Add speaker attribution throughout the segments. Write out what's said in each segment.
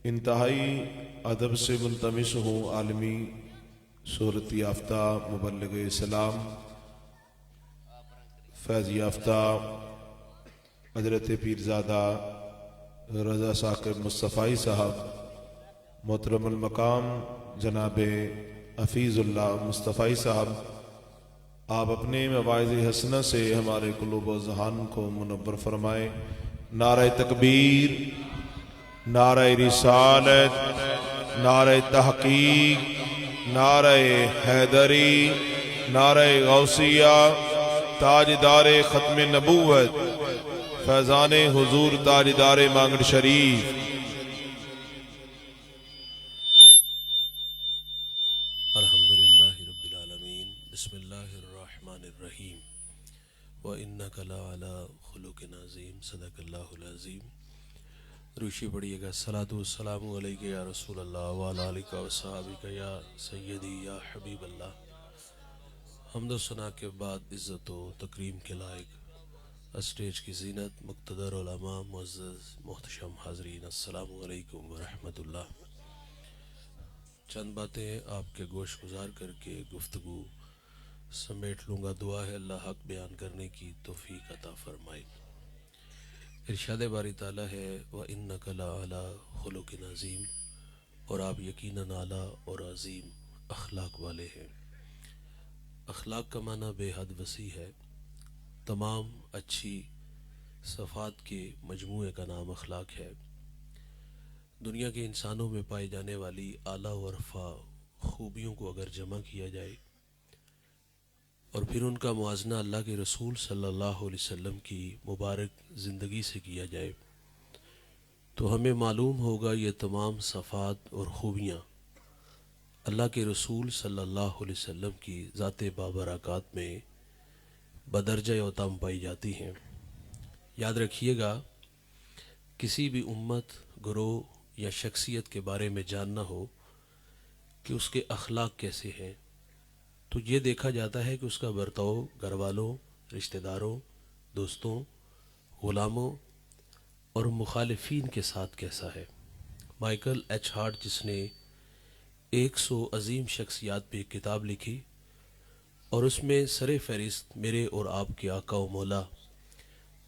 Speaker 1: انتہائی ادب سے ملتمس ہوں عالمی شہرت یافتہ مبلغ اسلام فیض یافتہ حضرت پیرزادہ رضا ثاقب مصطفی صاحب محترم المقام جناب حفیظ اللہ مصطفی صاحب، آپ اپنے مواعظ حسنہ سے ہمارے قلوب و ذہان کو منور فرمائیں۔ نعرہ تکبیر، نعرہ رسالت، نعرہ تحقیق، نعرہ حیدری، نعرہ غوثیہ، تاجدار ختم نبوت فیضان حضور تاجدار مانگڑ شریف۔
Speaker 2: الحمدللہ رب العالمین، بسم اللہ الرحمن الرحیم، وَإِنَّكَ لَعَلَىٰ خُلُقٍ عَظِيمٍ، صدق اللہ العظیم۔ روشی پڑھیے گا، الصلاۃ والسلام علیک یا رسول اللہ وعلیٰ آلک وصحابک یا سیدی یا حبیب اللہ۔ حمد و ثنا کے بعد عزت و تکریم کے لائق اسٹیج کی زینت، مقتدر علماء، معزز محتشم حاضرین، السلام علیکم ورحمۃ اللہ۔ چند باتیں آپ کے گوش گزار کر کے گفتگو سمیٹ لوں گا۔ دعا ہے اللہ حق بیان کرنے کی توفیق عطا فرمائے۔ ارشاد باری تعالیٰ ہے وَإِنَّكَ لَعَلَىٰ خُلُقٍ عَظِيمٍ، اور آپ یقیناً اعلیٰ اور عظیم اخلاق والے ہیں۔ اخلاق کا معنی بے حد وسیع ہے۔ تمام اچھی صفات کے مجموعے کا نام اخلاق ہے۔ دنیا کے انسانوں میں پائی جانے والی اعلیٰ و ارفع خوبیوں کو اگر جمع کیا جائے اور پھر ان کا موازنہ اللہ کے رسول صلی اللہ علیہ وسلم کی مبارک زندگی سے کیا جائے تو ہمیں معلوم ہوگا یہ تمام صفات اور خوبیاں اللہ کے رسول صلی اللہ علیہ وسلم کی ذات بابرکات میں بدرجہ اتم پائی جاتی ہیں۔ یاد رکھیے گا، کسی بھی امت، گروہ یا شخصیت کے بارے میں جاننا ہو کہ اس کے اخلاق کیسے ہیں تو یہ دیکھا جاتا ہے کہ اس کا برتاؤ گھر والوں، رشتہ داروں، دوستوں، غلاموں اور مخالفین کے ساتھ کیسا ہے۔ مائیکل ایچ ہارٹ، جس نے 100 عظیم شخصیات پہ ایک کتاب لکھی اور اس میں سر فہرست میرے اور آپ کے آقا و مولا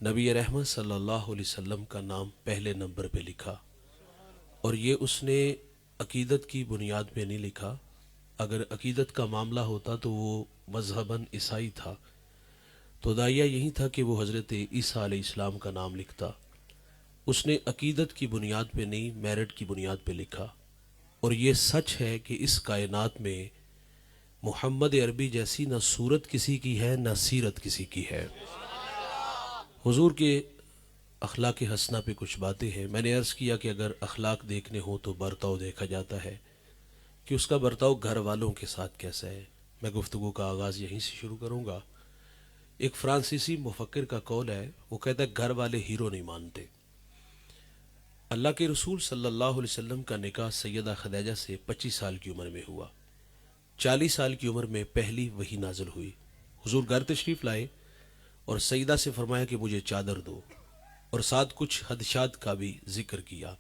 Speaker 2: نبی رحمت صلی اللہ علیہ وسلم کا نام پہلے نمبر پہ لکھا، اور یہ اس نے عقیدت کی بنیاد پہ نہیں لکھا۔ اگر عقیدت کا معاملہ ہوتا تو وہ مذہباً عیسائی تھا، تو داعیہ یہی تھا کہ وہ حضرت عیسیٰ علیہ السلام کا نام لکھتا۔ اس نے عقیدت کی بنیاد پہ نہیں، میرٹ کی بنیاد پہ لکھا۔ اور یہ سچ ہے کہ اس کائنات میں محمد عربی جیسی نہ صورت کسی کی ہے نہ سیرت کسی کی ہے۔ حضور کے اخلاق حسنہ پہ کچھ باتیں ہیں۔ میں نے عرض کیا کہ اگر اخلاق دیکھنے ہوں تو برتاؤ دیکھا جاتا ہے کہ اس کا برتاؤ گھر والوں کے ساتھ کیسا ہے۔ میں گفتگو کا آغاز یہیں سے شروع کروں گا۔ ایک فرانسیسی مفکر کا قول ہے، وہ کہتا ہے گھر والے ہیرو نہیں مانتے۔ اللہ کے رسول صلی اللہ علیہ وسلم کا نکاح سیدہ خدیجہ سے 25 سال کی عمر میں ہوا۔ 40 سال کی عمر میں پہلی وحی نازل ہوئی۔ حضور گھر تشریف لائے اور سیدہ سے فرمایا کہ مجھے چادر دو، اور ساتھ کچھ خدشات کا بھی ذکر کیا۔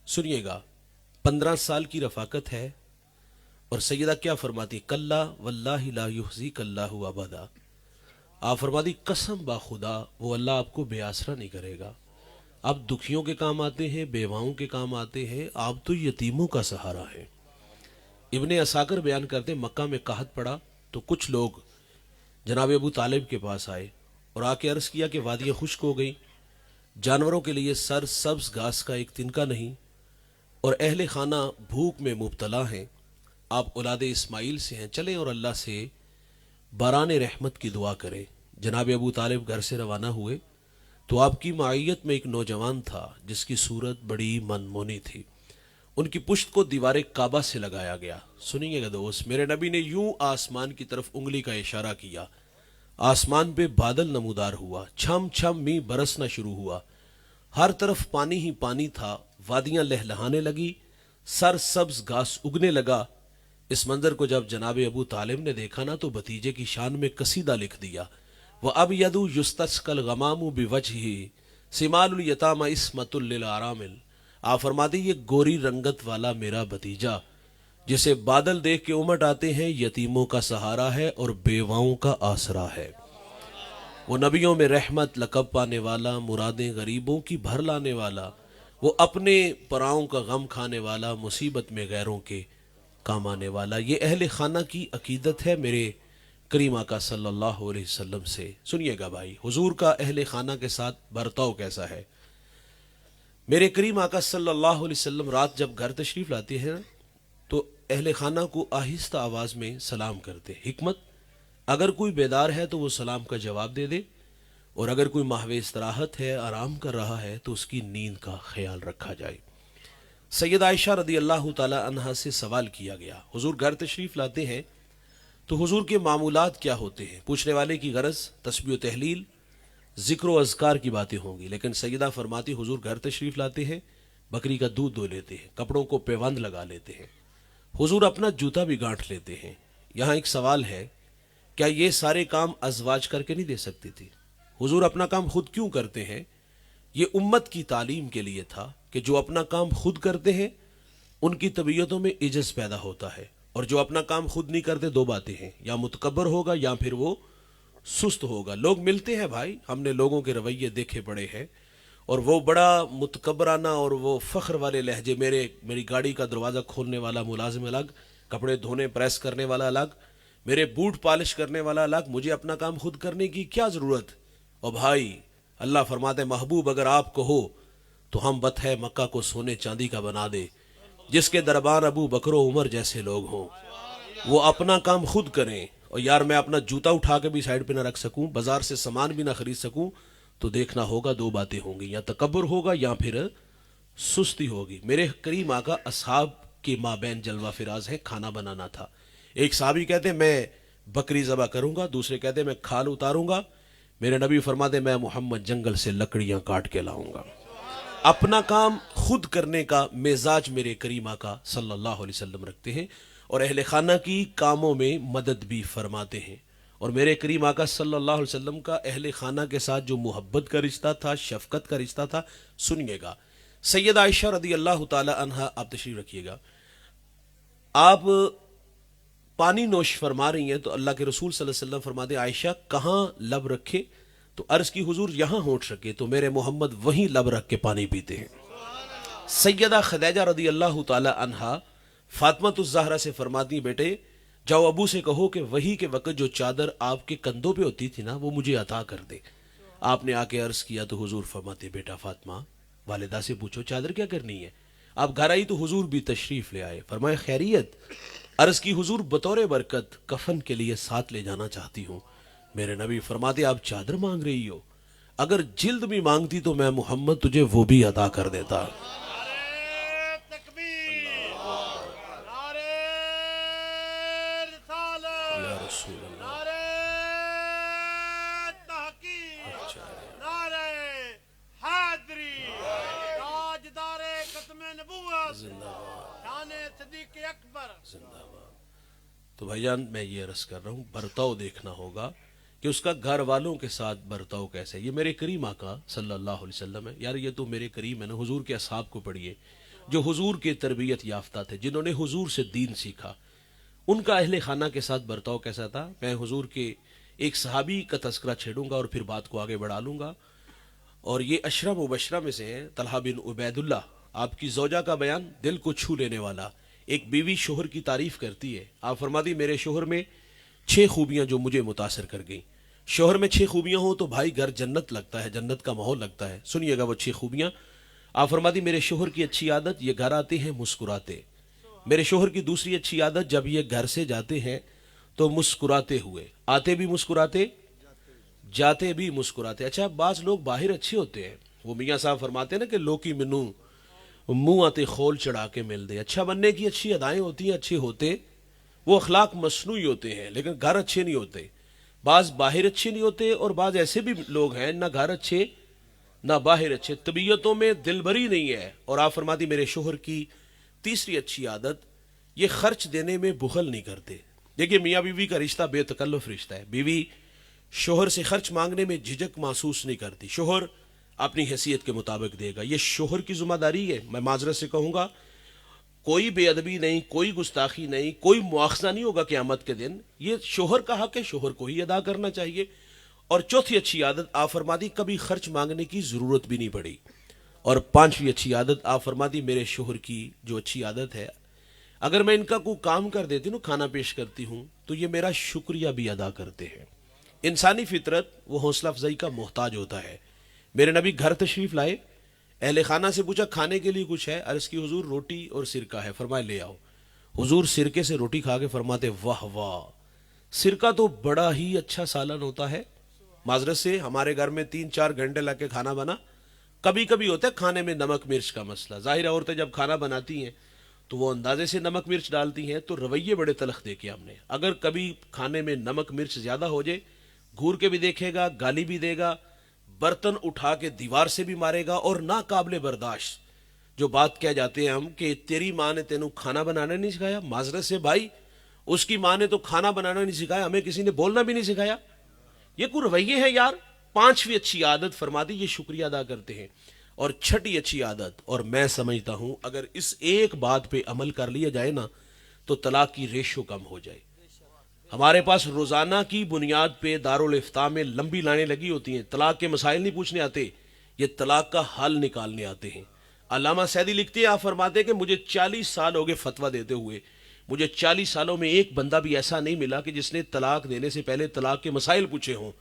Speaker 2: سنیے گا، 15 سال کی رفاقت ہے اور سیدہ کیا فرماتی؟ کلا واللہ لا یحزیک اللہ ابدا۔ آپ فرماتی قسم با خدا وہ اللہ آپ کو بے آسرا نہیں کرے گا۔ آپ دکھیوں کے کام آتے ہیں، بیواؤں کے کام آتے ہیں، آپ تو یتیموں کا سہارا ہیں۔ ابن عساکر بیان کرتے مکہ میں قحط پڑا تو کچھ لوگ جناب ابو طالب کے پاس آئے اور آ کے عرض کیا کہ وادیاں خشک ہو گئی، جانوروں کے لیے سر سبز گھاس کا ایک تنکا نہیں، اور اہل خانہ بھوک میں مبتلا ہیں۔ آپ اولاد اسماعیل سے ہیں، چلیں اور اللہ سے باران رحمت کی دعا کریں۔ جناب ابو طالب گھر سے روانہ ہوئے تو آپ کی معیت میں ایک نوجوان تھا جس کی صورت بڑی منمونی تھی۔ ان کی پشت کو دیوار کعبہ سے لگایا گیا۔ سنیے گا دوست، میرے نبی نے یوں آسمان کی طرف انگلی کا اشارہ کیا، آسمان پہ بادل نمودار ہوا، چھم چھم می برسنا شروع ہوا، ہر طرف پانی ہی پانی تھا، وادیاں لہلہانے لگی، سر سبز گھاس اگنے لگا۔ اس منظر کو جب جناب ابو طالب نے دیکھا نا تو بھتیجے کی شان میں قصیدہ لکھ دیا، وَأَبْيَضُ يُسْتَسْقَى الْغَمَامُ بِوَجْهِهِ سِمَالُ الْيَتَامَى عِصْمَةٌ لِلْأَرَامِلِ۔ آپ فرماتے یہ گوری رنگت والا میرا بھتیجا جسے بادل دیکھ کے امٹ آتے ہیں، یتیموں کا سہارا ہے اور بیواؤں کا آسرا ہے، وہ نبیوں میں رحمت لقب پانے والا، مرادیں غریبوں کی بھر لانے والا، وہ اپنے پراؤں کا غم کھانے والا، مصیبت میں غیروں کے کام آنے والا۔ یہ اہل خانہ کی عقیدت ہے میرے کریم آقا صلی اللہ علیہ وسلم سے۔ سنیے گا بھائی، حضور کا اہل خانہ کے ساتھ برتاؤ کیسا ہے۔ میرے کریم آقا صلی اللہ علیہ وسلم رات جب گھر تشریف لاتے ہیں تو اہل خانہ کو آہستہ آواز میں سلام کرتے۔ حکمت، اگر کوئی بیدار ہے تو وہ سلام کا جواب دے دے، اور اگر کوئی محو استراحت ہے، آرام کر رہا ہے، تو اس کی نیند کا خیال رکھا جائے۔ سید عائشہ رضی اللہ تعالی عنہا سے سوال کیا گیا، حضور گھر تشریف لاتے ہیں تو حضور کے معمولات کیا ہوتے ہیں؟ پوچھنے والے کی غرض تسبیح و تحلیل، ذکر و اذکار کی باتیں ہوں گی، لیکن سیدہ فرماتی حضور گھر تشریف لاتے ہیں، بکری کا دودھ دھو لیتے ہیں، کپڑوں کو پیوند لگا لیتے ہیں، حضور اپنا جوتا بھی گانٹھ لیتے ہیں۔ یہاں ایک سوال ہے، کیا یہ سارے کام ازواج کر کے نہیں دے سکتی تھی؟ حضور اپنا کام خود کیوں کرتے ہیں؟ یہ امت کی تعلیم کے لیے تھا کہ جو اپنا کام خود کرتے ہیں ان کی طبیعتوں میں عجز پیدا ہوتا ہے، اور جو اپنا کام خود نہیں کرتے دو باتیں ہیں، یا متکبر ہوگا یا پھر وہ سست ہوگا۔ لوگ ملتے ہیں بھائی، ہم نے لوگوں کے رویے دیکھے پڑے ہیں، اور وہ بڑا متکبرانہ اور وہ فخر والے لہجے، میری گاڑی کا دروازہ کھولنے والا ملازم الگ، کپڑے دھونے پریس کرنے والا الگ، میرے بوٹ پالش کرنے والا الگ، مجھے اپنا کام خود کرنے کی کیا ضرورت؟ اور بھائی اللہ فرماتے محبوب اگر آپ کو ہو تو ہم بطح مکہ کو سونے چاندی کا بنا دے، جس کے دربار ابو بکر و عمر جیسے لوگ ہوں، وہ اپنا کام خود کریں۔ اور یار میں اپنا جوتا اٹھا کے بھی سائڈ پہ نہ رکھ سکوں، بازار سے سامان بھی نہ خرید سکوں، تو دیکھنا ہوگا دو باتیں ہوں گی، یا تکبر ہوگا یا پھر سستی ہوگی۔ میرے کریم آقا اصحاب کے مابین جلوہ فراز ہے، کھانا بنانا تھا۔ ایک صحابی کہتے ہیں میں بکری ذبح کروں گا، دوسرے کہتے ہیں میں کھال اتاروں گا، میرے نبی فرماتے میں محمد جنگل سے لکڑیاں کاٹ کے لاؤں گا۔ اپنا کام خود کرنے کا مزاج میرے کریم آقا صلی اللہ علیہ وسلم رکھتے ہیں، اور اہل خانہ کی کاموں میں مدد بھی فرماتے ہیں۔ اور میرے کریم آقا صلی اللہ علیہ وسلم کا اہل خانہ کے ساتھ جو محبت کا رشتہ تھا، شفقت کا رشتہ تھا، سنیے گا۔ سید عائشہ رضی اللہ تعالی عنہا، آپ تشریف رکھیے گا، آپ پانی نوش فرما رہی ہیں تو اللہ کے رسول صلی اللہ علیہ وسلم فرماتے عائشہ کہاں لب رکھے؟ تو عرض کی حضور یہاں ہونٹ رکھے، تو میرے محمد وہیں لب رکھ کے پانی پیتے ہیں۔ سیدہ خدیجہ رضی اللہ تعالی عنہا فاطمۃ الزہرا سے فرماتی بیٹے جاؤ ابو سے کہو کہ وہی کے وقت جو چادر آپ کے کندھوں پہ ہوتی تھی نا وہ مجھے عطا کر دے۔ آپ نے آ کے عرض کیا تو حضور فرماتے بیٹا فاطمہ والدہ سے پوچھو چادر کیا کرنی ہے؟ آپ گھر آئی تو حضور بھی تشریف لے آئے، فرمایا خیریت؟ عرض کی حضور بطور برکت کفن کے لیے ساتھ لے جانا چاہتی ہوں۔ میرے نبی فرماتے آپ چادر مانگ رہی ہو، اگر جلد بھی مانگتی تو میں محمد تجھے وہ بھی عطا کر دیتا۔ تو بھائی جان میں یہ عرض کر رہا ہوں برتاؤ دیکھنا ہوگا کہ اس کا گھر والوں کے ساتھ برتاؤ کیسے ہے۔ یہ میرے کریم آقا صلی اللہ علیہ وسلم ہے، یار یہ تو میرے کریم ہے نا، حضور کے اصحاب کو پڑھیے جو حضور کے تربیت یافتہ تھے، جنہوں نے حضور سے دین سیکھا، ان کا اہل خانہ کے ساتھ برتاؤ کیسا تھا۔ میں حضور کے ایک صحابی کا تذکرہ چھیڑوں گا اور پھر بات کو آگے بڑھا لوں گا، اور یہ عشرہ مبشرہ میں سے ہیں طلحہ بن عبید اللہ۔ آپ کی زوجہ کا بیان دل کو چھو لینے والا، ایک بیوی شوہر کی تعریف کرتی ہے، آپ فرماتی میرے شوہر میں 6 خوبیاں جو مجھے متاثر کر گئیں۔ شوہر میں 6 خوبیاں ہوں تو بھائی گھر جنت لگتا ہے، جنت کا ماحول لگتا ہے۔ سنیے گا وہ 6 خوبیاں۔ آپ فرماتی میرے شوہر کی اچھی عادت یہ گھر آتے ہیں مسکراتے۔ میرے شوہر کی دوسری اچھی عادت جب یہ گھر سے جاتے ہیں تو مسکراتے ہوئے، آتے بھی مسکراتے جاتے بھی مسکراتے۔ اچھا بعض لوگ باہر اچھے ہوتے ہیں، وہ میاں صاحب فرماتے ہیں نا کہ لوکی منو منہ آتے خول چڑھا کے مل دے۔ اچھا بننے کی اچھی ادائیں ہوتی ہیں، اچھے ہوتے، وہ اخلاق مصنوعی ہوتے ہیں لیکن گھر اچھے نہیں ہوتے۔ بعض باہر اچھے نہیں ہوتے اور بعض ایسے بھی لوگ ہیں نہ گھر اچھے نہ باہر اچھے، طبیعتوں میں دل بری نہیں ہے۔ اور آپ فرماتی میرے شوہر کی تیسری اچھی عادت یہ خرچ دینے میں بخل نہیں کرتے۔ دیکھیے میاں بیوی کا رشتہ بے تکلف رشتہ ہے، بیوی شوہر سے خرچ مانگنے میں جھجک محسوس نہیں کرتی، شوہر اپنی حیثیت کے مطابق دے گا. یہ شوہر کی ذمہ داری ہے. میں معذرت سے کہوں گا کوئی بے ادبی نہیں, کوئی گستاخی نہیں, کوئی مواخذہ نہیں ہوگا قیامت کے دن. یہ شوہر کا حق ہے, شوہر کو ہی ادا کرنا چاہیے. اور چوتھی اچھی عادت آپ فرما دی کبھی خرچ مانگنے کی ضرورت بھی نہیں پڑی. اور پانچویں اچھی عادت آپ فرما دی میرے شوہر کی جو اچھی عادت ہے, اگر میں ان کا کوئی کام کر دیتی ہوں, کھانا پیش کرتی ہوں, تو یہ میرا شکریہ بھی ادا کرتے ہیں. انسانی فطرت وہ حوصلہ افزائی کا محتاج ہوتا ہے. میرے نبی گھر تشریف لائے, اہل خانہ سے پوچھا کھانے کے لیے کچھ ہے؟ عرض کی حضور روٹی اور سرکہ ہے. فرمائے لے آؤ. حضور سرکے سے روٹی کھا کے فرماتے واہ واہ, سرکہ تو بڑا ہی اچھا سالن ہوتا ہے. معذرت سے ہمارے گھر میں 3-4 گھنٹے لگ کے کھانا بنا. کبھی کبھی ہوتا ہے کھانے میں نمک مرچ کا مسئلہ. ظاہر عورتیں جب کھانا بناتی ہیں تو وہ اندازے سے نمک مرچ ڈالتی ہیں, تو رویے بڑے تلخ دیکھے ہم نے. اگر کبھی کھانے میں نمک مرچ زیادہ ہو جائے, گھور کے بھی دیکھے گا, گالی بھی دے گا, برتن اٹھا کے دیوار سے بھی مارے گا. اور ناقابل برداشت جو بات کہہ جاتے ہیں ہم کہ تیری ماں نے تینوں کھانا بنانا نہیں سکھایا. معذرت سے بھائی, اس کی ماں نے تو کھانا بنانا نہیں سکھایا, ہمیں کسی نے بولنا بھی نہیں سکھایا. یہ کوئی رویے ہیں یار. پانچویں اچھی عادت فرما دی یہ شکریہ ادا کرتے ہیں. اور چھٹی اچھی عادت, اور میں سمجھتا ہوں اگر اس ایک بات پہ عمل کر لیا جائے نا تو طلاق کی ریشو کم ہو جائے. ہمارے پاس روزانہ کی بنیاد پہ دارالافتاء میں لمبی لائنیں لگی ہوتی ہیں. طلاق کے مسائل نہیں پوچھنے آتے, یہ طلاق کا حل نکالنے آتے ہیں. علامہ سعدی لکھتے ہیں, آپ فرماتے ہیں کہ مجھے 40 سال ہو گئے فتویٰ دیتے ہوئے, مجھے 40 سالوں میں ایک بندہ بھی ایسا نہیں ملا کہ جس نے طلاق دینے سے پہلے طلاق کے مسائل پوچھے ہوں.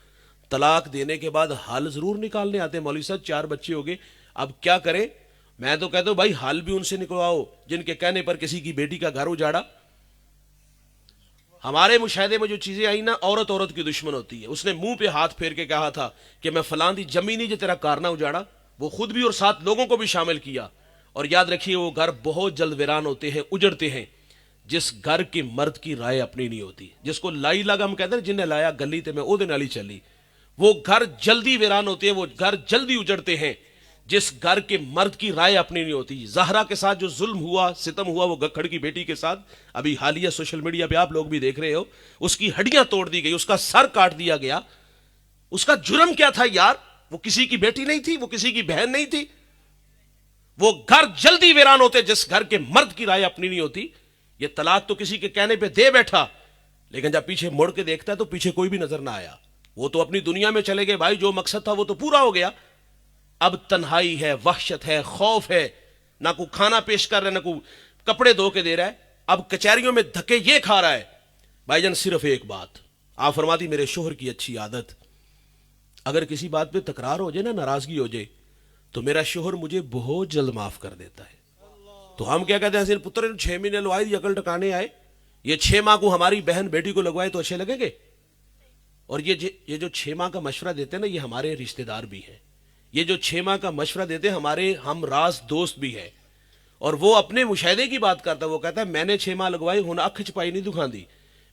Speaker 2: طلاق دینے کے بعد حل ضرور نکالنے آتے ہیں. مولوی صاحب 4 بچے ہو گئے, اب کیا کریں؟ میں تو کہتا ہوں بھائی حل بھی ان سے نکلواؤ جن کے کہنے پر کسی کی بیٹی کا گھر اجاڑا. ہمارے مشاہدے میں جو چیزیں آئی نا, عورت عورت کی دشمن ہوتی ہے. اس نے منہ پہ ہاتھ پھیر کے کہا تھا کہ میں فلاں دی جمی نہیں جو تیرا کارنہ اجاڑا. وہ خود بھی اور 7 لوگوں کو بھی شامل کیا. اور یاد رکھیے وہ گھر بہت جلد ویران ہوتے ہیں, اجڑتے ہیں, جس گھر کے مرد کی رائے اپنی نہیں ہوتی. جس کو لائی لگا ہم کہتے ہیں جن نے لایا گلی تے میں او دے نالی چلی, وہ گھر جلدی ویران ہوتے ہیں, وہ گھر جلدی اجڑتے ہیں جس گھر کے مرد کی رائے اپنی نہیں ہوتی. زہرا کے ساتھ جو ظلم ہوا, ستم ہوا, وہ گکھڑ کی بیٹی کے ساتھ ابھی حالیہ سوشل میڈیا پہ آپ لوگ بھی دیکھ رہے ہو, اس کی ہڈیاں توڑ دی گئی, اس کا سر کاٹ دیا گیا. اس کا جرم کیا تھا یار؟ وہ کسی کی بیٹی نہیں تھی, وہ کسی کی بہن نہیں تھی. وہ گھر جلدی ویران ہوتے جس گھر کے مرد کی رائے اپنی نہیں ہوتی. یہ طلاق تو کسی کے کہنے پہ دے بیٹھا, لیکن جب پیچھے مڑ کے دیکھتا ہے تو پیچھے کوئی بھی نظر نہ آیا. وہ تو اپنی دنیا میں چلے گئے بھائی, جو مقصد تھا وہ تو پورا ہو گیا. اب تنہائی ہے, وحشت ہے, خوف ہے, نہ کوئی کھانا پیش کر رہا ہے, نہ کوئی کپڑے دھو کے دے رہا ہے. اب کچہریوں میں دھکے یہ کھا رہا ہے. بھائی جان صرف ایک بات آپ فرماتی میرے شوہر کی اچھی عادت, اگر کسی بات پہ تکرار ہو جائے نا, ناراضگی ہو جائے, تو میرا شوہر مجھے بہت جلد معاف کر دیتا ہے. تو ہم کیا کہتے ہیں, پتر 6 مہینے لوائے, یہ عقل ٹکانے آئے, یہ 6 ماہ کو ہماری بہن بیٹی کو لگوائے تو اچھے لگیں گے. اور یہ جو 6 ماہ کا مشورہ دیتے ہیں نا, یہ ہمارے رشتہ دار بھی ہیں. یہ جو 6 ماہ کا مشورہ دیتے ہیں ہمارے ہم راز دوست بھی ہے. اور وہ اپنے مشاہدے کی بات کرتا ہے, وہ کہتا ہے میں نے 6 ماہ لگوائی, ہن اکھ چھپائی نہیں دکھان دی,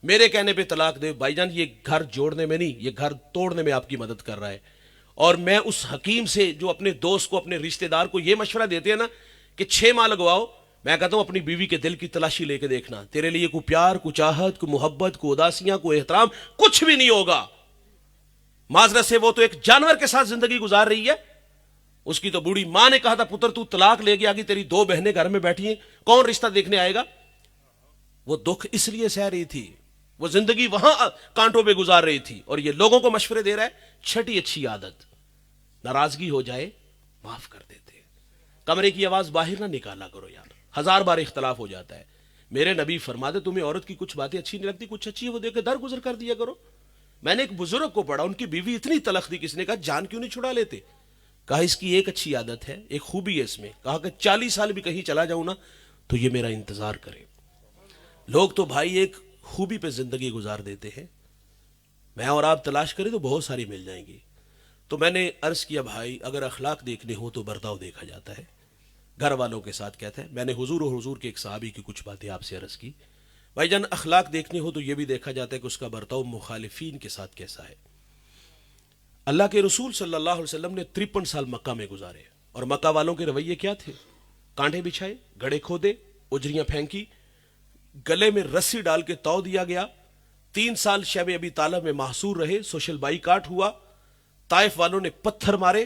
Speaker 2: میرے کہنے پہ طلاق دے. بھائی جان یہ گھر جوڑنے میں نہیں, یہ گھر توڑنے میں آپ کی مدد کر رہا ہے. اور میں اس حکیم سے جو اپنے دوست کو, اپنے رشتہ دار کو یہ مشورہ دیتے ہیں نا کہ 6 ماہ لگواؤ, میں کہتا ہوں اپنی بیوی کے دل کی تلاشی لے کے دیکھنا, تیرے لیے کوئی پیار, کوئی چاہت, کوئی محبت, کوئی اداسیاں, کوئی احترام, کچھ بھی نہیں ہوگا. معذرت سے وہ تو ایک جانور کے ساتھ زندگی گزار رہی ہے. اس کی تو بوڑھی ماں نے کہا تھا پتر تو طلاق لے گیا کہ تیری 2 بہنیں گھر میں بیٹھی ہیں, کون رشتہ دیکھنے آئے گا. وہ دکھ اس لیے سہ رہی تھی, وہ زندگی وہاں کانٹوں پہ گزار رہی تھی, اور یہ لوگوں کو مشورے دے رہا ہے. چھٹی اچھی عادت, ناراضگی ہو جائے معاف کر دیتے. کمرے کی آواز باہر نہ نکالا کرو یار, 1000 بار اختلاف ہو جاتا ہے. میرے نبی فرماتے تمہیں عورت کی کچھ باتیں اچھی نہیں لگتی, کچھ اچھی ہے وہ دے کے درگزر کر دیا کرو. میں نے ایک بزرگ کو پڑھا, ان کی بیوی اتنی تلخ تھی, کس نے کہا جان کیوں نہیں چھڑا لیتے. کہا اس کی ایک اچھی عادت ہے, ایک خوبی ہے اس میں. کہا کہ 40 سال بھی کہیں چلا جاؤں نا تو یہ میرا انتظار کرے. لوگ تو بھائی ایک خوبی پہ زندگی گزار دیتے ہیں, میں اور آپ تلاش کریں تو بہت ساری مل جائیں گی. تو میں نے عرض کیا بھائی اگر اخلاق دیکھنے ہو تو برتاؤ دیکھا جاتا ہے. گھر والوں کے ساتھ کہتا ہے, میں نے حضور اور حضور کے ایک صحابی کی کچھ باتیں آپ سے عرض کی. بھائی جان اخلاق دیکھنے ہو تو یہ بھی دیکھا جاتا ہے کہ اس کا برتاؤ مخالفین کے ساتھ کیسا ہے. اللہ کے رسول صلی اللہ علیہ وسلم نے 53 سال مکہ میں گزارے, اور مکہ والوں کے رویے کیا تھے؟ کانٹے بچھائے, گڑھے کھودے, اجریاں پھینکی, گلے میں رسی ڈال کے تو دیا گیا. 3 سال شیب ابی طالب میں محصور رہے, سوشل بائی کاٹ ہوا, طائف والوں نے پتھر مارے,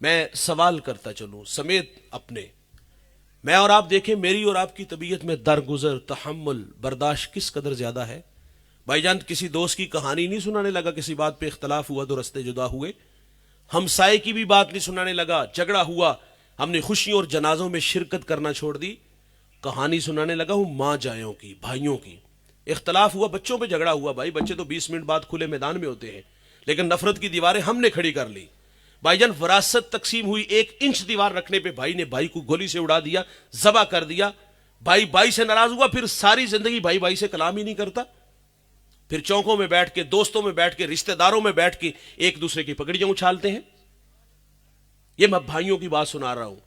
Speaker 2: میں سوال کرتا چلوں سمیت اپنے، میں اور آپ دیکھیں میری اور آپ کی طبیعت میں درگزر، تحمل، برداشت کس قدر زیادہ ہے. بھائی جان کسی دوست کی کہانی نہیں سنانے لگا، کسی بات پہ اختلاف ہوا تو رستے جدا ہوئے. ہمسائے کی بھی بات نہیں سنانے لگا، جھگڑا ہوا، ہم نے خوشیوں اور جنازوں میں شرکت کرنا چھوڑ دی. کہانی سنانے لگا ہوں ماں جایوں کی، بھائیوں کی. اختلاف ہوا، بچوں پہ جھگڑا ہوا، بھائی بچے تو 20 منٹ بعد کھلے میدان میں ہوتے ہیں، لیکن نفرت کی دیواریں ہم نے کھڑی کر لی. بھائی جان وراثت تقسیم ہوئی، 1 انچ دیوار رکھنے پہ بھائی نے بھائی کو گولی سے اڑا دیا، ذبح کر دیا. بھائی بھائی سے ناراض ہوا، پھر ساری زندگی بھائی بھائی سے کلام ہی نہیں کرتا. پھر چوکوں میں بیٹھ کے، دوستوں میں بیٹھ کے، رشتہ داروں میں بیٹھ کے ایک دوسرے کی پگڑیاں اچھالتے ہیں. یہ میں بھائیوں کی بات سنا رہا ہوں.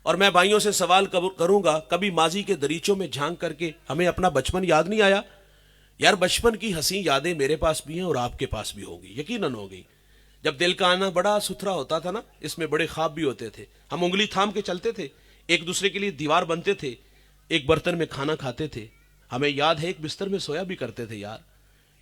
Speaker 2: اور میں بھائیوں سے سوال کروں گا، کبھی ماضی کے دریچوں میں جھانک کر کے ہمیں اپنا بچپن یاد نہیں آیا؟ یار بچپن کی حسین یادیں میرے پاس بھی ہیں اور آپ کے پاس بھی ہوگی، یقیناً ہوگی. جب دل کا آنا بڑا ستھرا ہوتا تھا نا، اس میں بڑے خواب بھی ہوتے تھے. ہم انگلی تھام کے چلتے تھے، ایک دوسرے کے لیے دیوار بنتے تھے، ایک برتن میں کھانا کھاتے تھے. ہمیں یاد ہے ایک بستر میں سویا بھی کرتے تھے.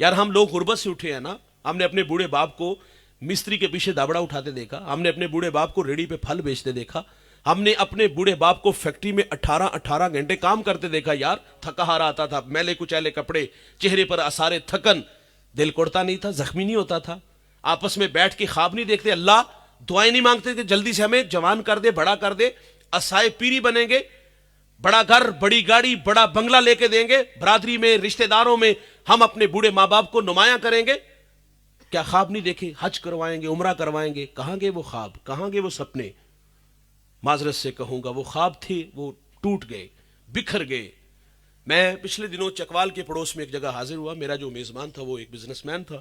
Speaker 2: یار ہم لوگ غربت سے اٹھے ہیں نا. ہم نے اپنے بوڑھے باپ کو مستری کے پیچھے دابڑا اٹھاتے دیکھا، ہم نے اپنے بوڑھے باپ کو ریڑھی پہ پھل بیچتے دیکھا، ہم نے اپنے بوڑھے باپ کو فیکٹری میں 18 گھنٹے کام کرتے دیکھا. یار تھکا ہارا آتا تھا، میلے کچیلے کپڑے، چہرے پر آثار تھکن، دل کوڑتا نہیں تھا، زخمی نہیں ہوتا تھا. آپس میں بیٹھ کے خواب نہیں دیکھتے، اللہ دعائیں نہیں مانگتے کہ جلدی سے ہمیں جوان کر دے، بڑا کر دے، اسائے پیری بنیں گے، بڑا گھر، بڑی گاڑی، بڑا بنگلہ لے کے دیں گے، برادری میں، رشتہ داروں میں ہم اپنے بوڑھے ماں باپ کو نمایاں کریں گے. کیا خواب نہیں دیکھے؟ حج کروائیں گے، عمرہ کروائیں گے. کہاں گئے وہ خواب؟ کہاں گئے وہ سپنے؟ معذرت سے کہوں گا وہ خواب تھے، وہ ٹوٹ گئے، بکھر گئے. میں پچھلے دنوں چکوال کے پڑوس میں ایک جگہ حاضر ہوا. میرا جو میزبان تھا وہ ایک بزنس مین تھا.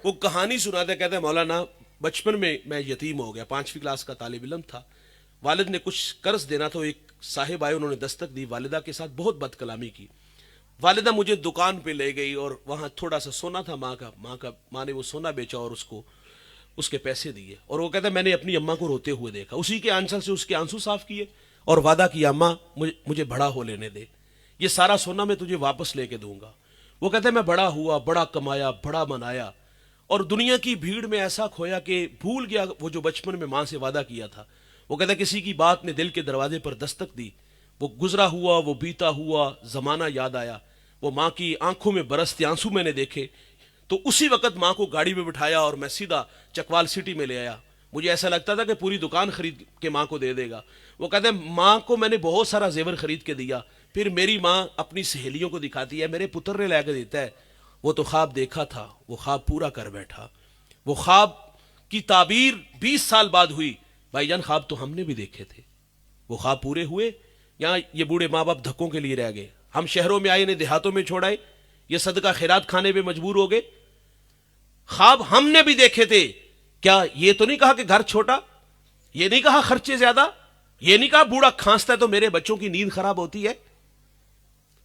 Speaker 2: وہ کہانی سناتا کہتا ہے مولانا بچپن میں میں یتیم ہو گیا، 5ویں کلاس کا طالب علم تھا. والد نے کچھ قرض دینا تھا، ایک صاحب آئے، انہوں نے دستک دی، والدہ کے ساتھ بہت بد کلامی کی. والدہ مجھے دکان پہ لے گئی اور وہاں تھوڑا سا سونا تھا ماں نے وہ سونا بیچا اور اس کے پیسے دیے. اور وہ کہتا ہے میں نے اپنی اماں کو روتے ہوئے دیکھا، اسی کے آنسر سے اس کے آنسو صاف کیے اور وعدہ کیا اماں مجھے بڑا ہو لینے دے، یہ سارا سونا میں تجھے واپس لے کے دوں گا. وہ کہتا ہے میں بڑا ہوا، بڑا کمایا، بڑا منایا اور دنیا کی بھیڑ میں ایسا کھویا کہ بھول گیا وہ جو بچپن میں ماں سے وعدہ کیا تھا. وہ کہتا ہے کسی کی بات نے دل کے دروازے پر دستک دی، وہ گزرا ہوا، وہ بیتا ہوا زمانہ یاد آیا، وہ ماں کی آنکھوں میں برستے آنسو میں نے دیکھے. تو اسی وقت ماں کو گاڑی میں بٹھایا اور میں سیدھا چکوال سٹی میں لے آیا. مجھے ایسا لگتا تھا کہ پوری دکان خرید کے ماں کو دے دے گا. وہ کہتے ہیں ماں کو میں نے بہت سارا زیور خرید کے دیا. پھر میری ماں اپنی سہیلیوں کو دکھاتی ہے میرے پتر نے لے کے دیتا ہے. وہ تو خواب دیکھا تھا، وہ خواب پورا کر بیٹھا. وہ خواب کی تعبیر 20 سال بعد ہوئی. بھائی جان خواب تو ہم نے بھی دیکھے تھے، وہ خواب پورے ہوئے. یہاں یہ بوڑھے ماں باپ دھکوں کے لیے رہ گئے. ہم شہروں میں آئے نے دیہاتوں میں چھوڑائے، یہ صدقہ خیرات کھانے پہ مجبور ہو گئے. خواب ہم نے بھی دیکھے تھے. کیا یہ تو نہیں کہا کہ گھر چھوٹا، یہ نہیں کہا خرچے زیادہ، یہ نہیں کہا بوڑھا کھانستا ہے تو میرے بچوں کی نیند خراب ہوتی ہے.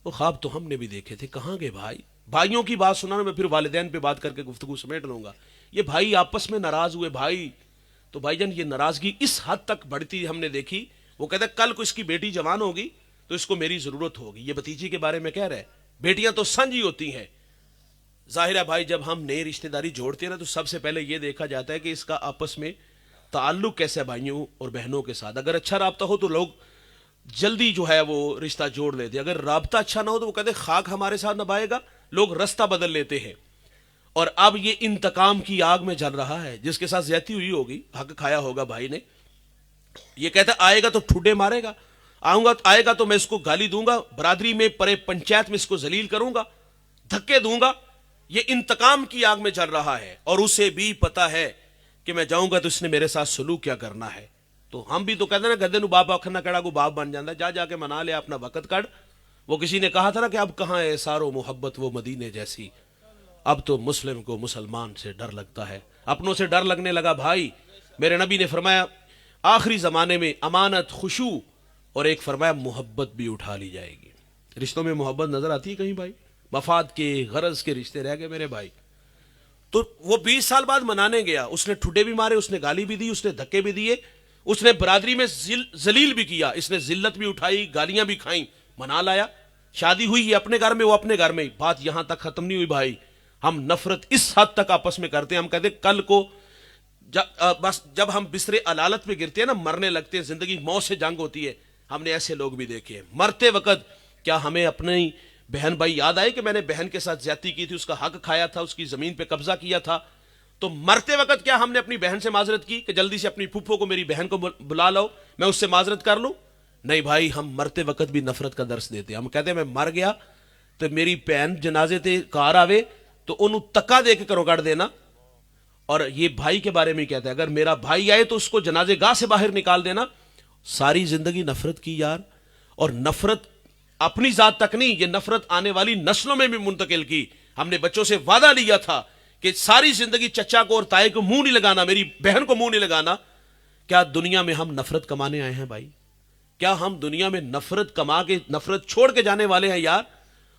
Speaker 2: وہ خواب تو ہم نے بھی دیکھے تھے. کہاں گئے بھائی؟ بھائیوں کی بات سنانا، میں پھر والدین پہ بات کر کے گفتگو سمیٹ لوں گا. یہ بھائی آپس میں ناراض ہوئے بھائی، تو بھائی جان یہ ناراضگی اس حد تک بڑھتی ہم نے دیکھی. وہ کہتا ہے کل کو اس کی بیٹی جوان ہوگی تو اس کو میری ضرورت ہوگی. یہ بھتیجی کے بارے میں کہہ رہے، بیٹیاں تو سنج ہی ہوتی ہیں. ظاہر ہے بھائی جب ہم نئی رشتہ داری جوڑتے ہیں نا تو سب سے پہلے یہ دیکھا جاتا ہے کہ اس کا آپس میں تعلق کیسا ہے بھائیوں اور بہنوں کے ساتھ. اگر اچھا رابطہ ہو تو لوگ جلدی جو ہے وہ رشتہ جوڑ لیتے. اگر رابطہ اچھا نہ ہو تو وہ کہتے خاک ہمارے ساتھ نبھائے گا، لوگ رستہ بدل لیتے ہیں. اور اب یہ انتقام کی آگ میں جل رہا ہے. جس کے ساتھ زیادتی ہوئی ہوگی، حق کھایا ہوگا بھائی نے، یہ کہتا آئے گا تو ٹھڈے مارے گا، آئے گا تو میں اس کو گالی دوں گا، برادری میں پرے پنچایت میں اس کو ذلیل کروں گا، دھکے دوں گا. یہ انتقام کی آگ میں جل رہا ہے اور اسے بھی پتا ہے کہ میں جاؤں گا تو اس نے میرے ساتھ سلوک کیا کرنا ہے. تو ہم بھی تو کہتے ہیں نا گدے نو باپ آکھنا کڑا کو باپ بن جاتا ہے. جا کے منا لے اپنا وقت کڑ. وہ کسی نے کہا تھا نا کہ اب کہاں ہے سارو محبت وہ مدینے جیسی، اب تو مسلم کو مسلمان سے ڈر لگتا ہے. اپنوں سے ڈر لگنے لگا بھائی. میرے نبی نے فرمایا آخری زمانے میں امانت، خشوع اور ایک فرمایا محبت بھی اٹھا لی جائے گی. رشتوں میں محبت نظر آتی ہے کہیں بھائی؟ مفاد کے غرض کے رشتے رہ گئے میرے بھائی. تو وہ 20 سال بعد منانے گیا، اس نے ٹھڈے بھی مارے، اس نے گالی بھی دی، اس نے دھکے بھی دیے، اس نے برادری میں ذلیل بھی کیا، اس نے ذلت بھی اٹھائی، گالیاں بھی کھائیں، منا لایا. شادی ہوئی، یہ اپنے گھر میں وہ اپنے گھر میں. بات یہاں تک ختم نہیں ہوئی بھائی. ہم نفرت اس حد تک آپس میں کرتے ہیں، ہم کہتے ہیں کل کو
Speaker 3: بس جب ہم بستر علالت پہ گرتے ہیں نا، مرنے لگتے ہیں، زندگی موت سے جنگ ہوتی ہے، ہم نے ایسے لوگ بھی دیکھے ہیں۔ مرتے وقت کیا ہمیں اپنی بہن بھائی یاد آئے کہ میں نے بہن کے ساتھ زیادتی کی تھی، اس کا حق کھایا تھا، اس کی زمین پہ قبضہ کیا تھا؟ تو مرتے وقت کیا ہم نے اپنی بہن سے معذرت کی کہ جلدی سے اپنی پھپھو کو، میری بہن کو بلا لو، میں اس سے معذرت کر لوں؟ نہیں بھائی، ہم مرتے وقت بھی نفرت کا درس دیتے ہیں۔ ہم کہتے ہیں میں مر گیا تو میری بہن جنازے تے کار آوے تو انہوں تکا دے کے کرو کر دینا۔ اور یہ بھائی کے بارے میں کہتا ہے اگر میرا بھائی آئے تو اس کو جنازے گاہ سے باہر نکال دینا۔ ساری زندگی نفرت کی یار، اور نفرت اپنی ذات تک نہیں، یہ نفرت آنے والی نسلوں میں بھی منتقل کی۔ ہم نے بچوں سے وعدہ لیا تھا کہ ساری زندگی چچا کو اور تائے کو منہ نہیں لگانا، میری بہن کو منہ نہیں لگانا۔ کیا دنیا میں ہم نفرت کمانے آئے ہیں بھائی؟ کیا ہم دنیا میں نفرت کما کے نفرت چھوڑ کے جانے والے ہیں یار؟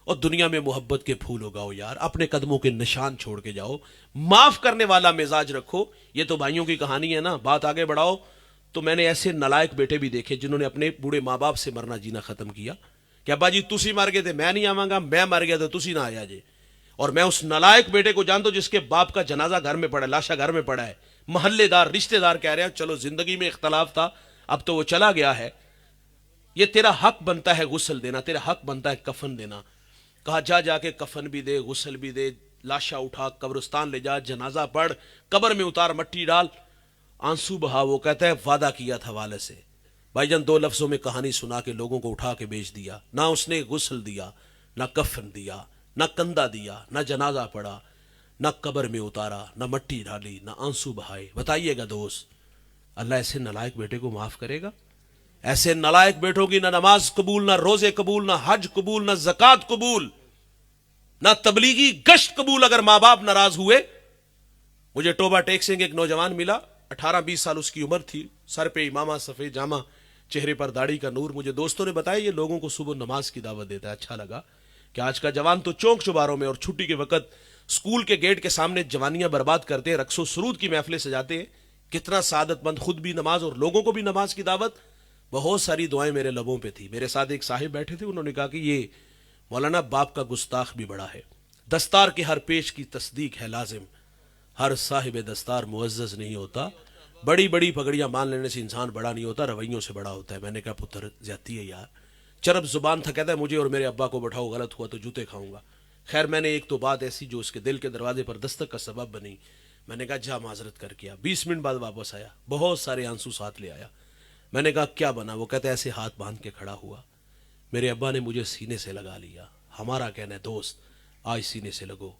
Speaker 3: اور دنیا میں محبت کے پھول اگاؤ یار، اپنے قدموں کے نشان چھوڑ کے جاؤ، معاف کرنے والا مزاج رکھو۔ یہ تو بھائیوں کی کہانی ہے نا، بات آگے بڑھاؤ تو میں نے ایسے نالائق بیٹے بھی دیکھے جنہوں نے اپنے بوڑھے ماں باپ سے مرنا جینا ختم کیا کہ ابا جی تسی مر گئے تھے میں نہیں آواں گا، میں مر گیا تو تسی نہ آیا جے۔ اور میں اس نالائق بیٹے کو جانتا ہوں جس کے باپ کا جنازہ گھر میں پڑا ہے، لاشا گھر میں پڑا ہے، محلے دار رشتہ دار کہہ رہے ہیں چلو زندگی میں اختلاف تھا اب تو وہ چلا گیا ہے، یہ تیرا حق بنتا ہے غسل دینا، تیرا حق بنتا ہے کفن دینا۔ کہا جا کے کفن بھی دے، غسل بھی دے، لاشا اٹھا قبرستان لے جا، جنازہ پڑھ، قبر میں اتار، مٹی ڈال، آنسو بہا۔ وہ کہتا ہے وعدہ کیا تھا والد سے۔ بھائی جان 2 لفظوں میں کہانی سنا کے لوگوں کو اٹھا کے بیچ دیا، نہ اس نے غسل دیا، نہ کفن دیا، نہ کندھا دیا، نہ جنازہ پڑھا، نہ قبر میں اتارا، نہ مٹی ڈالی، نہ آنسو بہائے۔ بتائیے گا دوست، اللہ ایسے نالائق بیٹے کو معاف کرے گا؟ ایسے نالائق بیٹوں کی نہ نماز قبول، نہ روزے قبول، نہ حج قبول، نہ زکوٰۃ قبول، نہ تبلیغی گشت قبول اگر ماں باپ ناراض ہوئے۔ مجھے ٹوبہ ٹیک سنگھ ایک نوجوان ملا، 18-20 سال اس کی عمر تھی، سر پہ امامہ، سفید جامہ، چہرے پر داڑھی کا نور۔ مجھے دوستوں نے بتایا یہ لوگوں کو صبح نماز کی دعوت دیتا ہے۔ اچھا لگا کہ آج کا جوان تو چوک چباروں میں اور چھٹی کے وقت اسکول کے گیٹ کے سامنے جوانیاں برباد کرتے ہیں، رقص و سرود کی محفلیں سجاتے ہیں۔ کتنا سعادت مند، خود بھی نماز اور لوگوں کو بھی نماز کی دعوت۔ بہت ساری دعائیں میرے لبوں پہ تھی۔ میرے ساتھ ایک صاحب بیٹھے تھے، انہوں نے کہا کہ یہ مولانا باپ کا گستاخ بھی بڑا ہے، دستار کے ہر پیش کی تصدیق ہے لازم، ہر صاحب دستار معزز نہیں ہوتا، بڑی بڑی پگڑیاں مان لینے سے انسان بڑا نہیں ہوتا، رویوں سے بڑا ہوتا ہے۔ میں نے کہا پتر زیادتی ہے یار، چرب زبان تھا، کہتا ہے مجھے اور میرے ابا کو بٹھاؤ، غلط ہوا تو جوتے کھاؤں گا۔ خیر میں نے ایک تو بات ایسی جو اس کے دل کے دروازے پر دستک کا سبب بنی، میں نے کہا جا معذرت کر کے آ۔ 20 منٹ بعد واپس آیا، بہت سارے آنسو ساتھ لے آیا۔ میں نے کہا کیا بنا؟ وہ کہتا ہے ایسے ہاتھ باندھ کے کھڑا ہوا، میرے ابا نے مجھے سینے سے لگا لیا، ہمارا کہنا ہے دوست آج سینے سے لگو،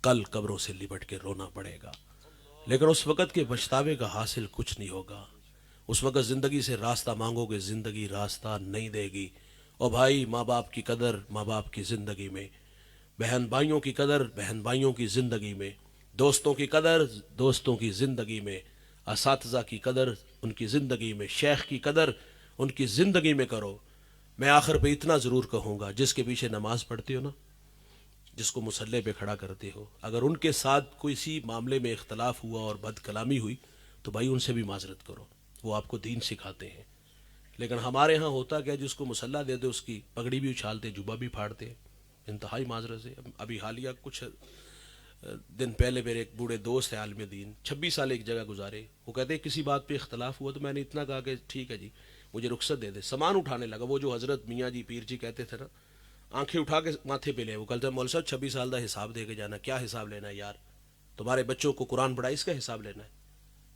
Speaker 3: کل قبروں سے لپٹ کے رونا پڑے گا، لیکن اس وقت کے پچھتاوے کا حاصل کچھ نہیں ہوگا۔ اس وقت زندگی سے راستہ مانگو گے، زندگی راستہ نہیں دے گی۔ اور بھائی ماں باپ کی قدر ماں باپ کی زندگی میں، بہن بھائیوں کی قدر بہن بھائیوں کی زندگی میں، دوستوں کی قدر دوستوں کی زندگی میں، اساتذہ کی قدر ان کی زندگی میں، شیخ کی قدر ان کی زندگی میں کرو۔ میں آخر پہ اتنا ضرور کہوں گا، جس کے پیچھے نماز پڑھتے ہو نا، جس کو مسلح پہ کھڑا کرتے ہو، اگر ان کے ساتھ کوئی سی معاملے میں اختلاف ہوا اور بد کلامی ہوئی تو بھائی ان سے بھی معذرت کرو، وہ آپ کو دین سکھاتے ہیں۔ لیکن ہمارے ہاں ہوتا کیا، جس کو مسلح دے دے اس کی پگڑی بھی اچھالتے، جبہ بھی پھاڑتے، انتہائی معذرت سے۔ ابھی حالیہ کچھ دن پہلے میرے ایک بوڑھے دوست ہیں عالم دین، 26 سال ایک جگہ گزارے، وہ کہتے ہیں کسی بات پہ اختلاف ہوا تو میں نے اتنا کہا کہ ٹھیک ہے جی مجھے رخصت دے دے، سامان اٹھانے لگا۔ وہ جو حضرت میاں جی پیر جی کہتے تھے نا، آنکھیں اٹھا کے ماتھے پہ لے، وہ کہتے ہیں مول صاحب 26 سال کا حساب دے کے جانا۔ کیا حساب لینا ہے یار؟ تمہارے بچوں کو قرآن پڑھائی، اس کا حساب لینا ہے؟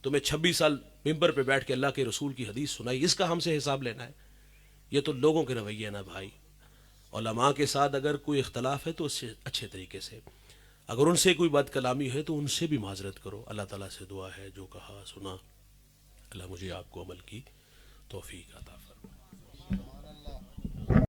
Speaker 3: تمہیں 26 سال ممبر پہ بیٹھ کے اللہ کے رسول کی حدیث سنائی، اس کا ہم سے حساب لینا ہے؟ یہ تو لوگوں کے رویے نا بھائی۔ علماء کے ساتھ اگر کوئی اختلاف ہے تو اس سے اچھے طریقے سے، اگر ان سے کوئی بد کلامی ہے تو ان سے بھی معذرت کرو۔ اللہ تعالیٰ سے دعا ہے جو کہا سنا، اللہ مجھے آپ کو عمل کی توفیق عطا فرمائے۔